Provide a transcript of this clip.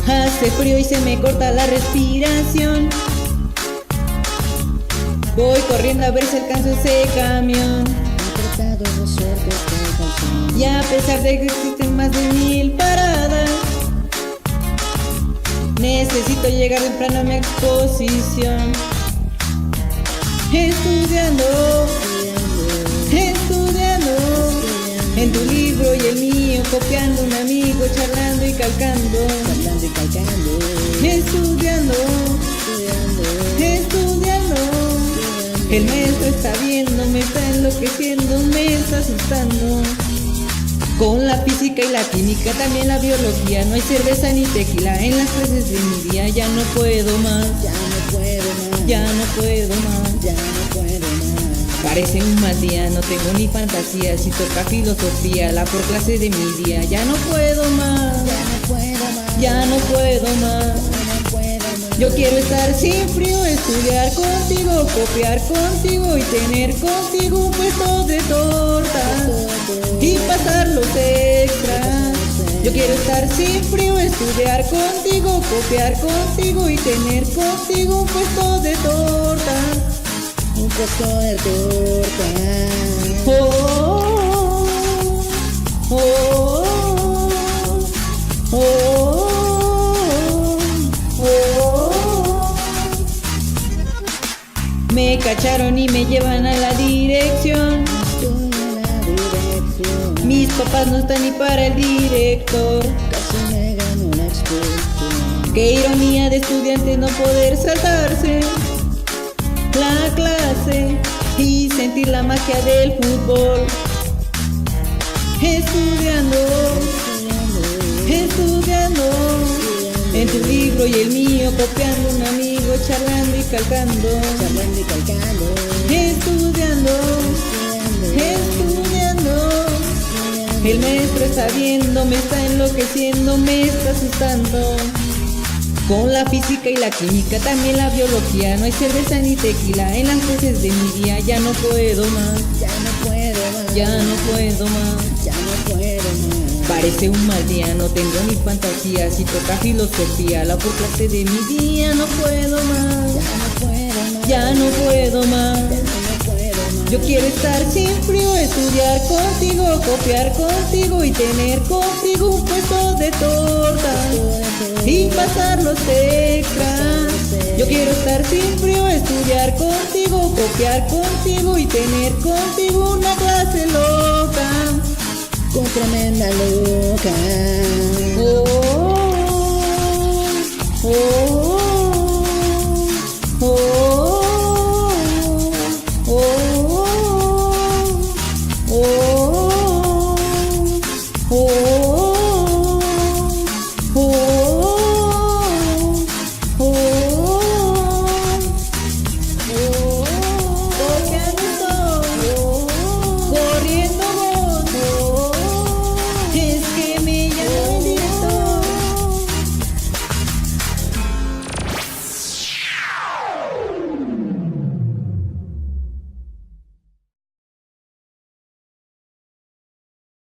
Hace frío y se me corta la respiración. Voy corriendo a ver si alcanzo ese camión. Y a pesar de que existen más de 1000 paradas, necesito llegar temprano a mi exposición. Estudiando, en tu libro y el mío, copiando un amigo, charlando y calcando. Estudiando, el maestro está viendo, me está enloqueciendo, me está asustando. Con la física y la química, también la biología, no hay cerveza ni tequila en las clases de mi día. Ya no puedo más, ya no puedo más. Parece un mal día, no tengo ni fantasía. Si toca filosofía, la por clase de mi día. Ya no puedo más, ya no puedo más. Yo quiero estar sin frío, estudiar contigo, copiar contigo y tener contigo un puesto de torta y pasar los extras. Yo quiero estar sin frío, estudiar contigo, copiar contigo y tener contigo un puesto de torta. Un puesto de torta. Oh, oh, oh, oh, oh, oh. Me cacharon y me llevan a la dirección. Mis papás no están ni para el director. Casi me gano una expulsión. Qué ironía de estudiante no poder saltarse la clase y sentir la magia del fútbol. Estudiando, en tu libro y el mío, copiando un amigo, charlando y calcando. Estudiando, el maestro está viendo, me está enloqueciendo, me está asustando. Con la física y la química, también la biología, no hay cerveza ni tequila en las clases de mi día. Ya no puedo más, Ya no puedo más. ya no puedo más. Ya no puedo más. Parece un mal día, no tengo ni fantasía. Si toca filosofía, la por clase de mi día. No puedo más, Ya no puedo más. ya no puedo más. Ya no puedo más. Yo quiero estar sin frío, estudiar contigo, copiar contigo y tener contigo un puesto de torta y pasar los extras. Yo quiero estar sin frío, estudiar contigo, copiar contigo y tener contigo una clase loca. Con tremenda loca.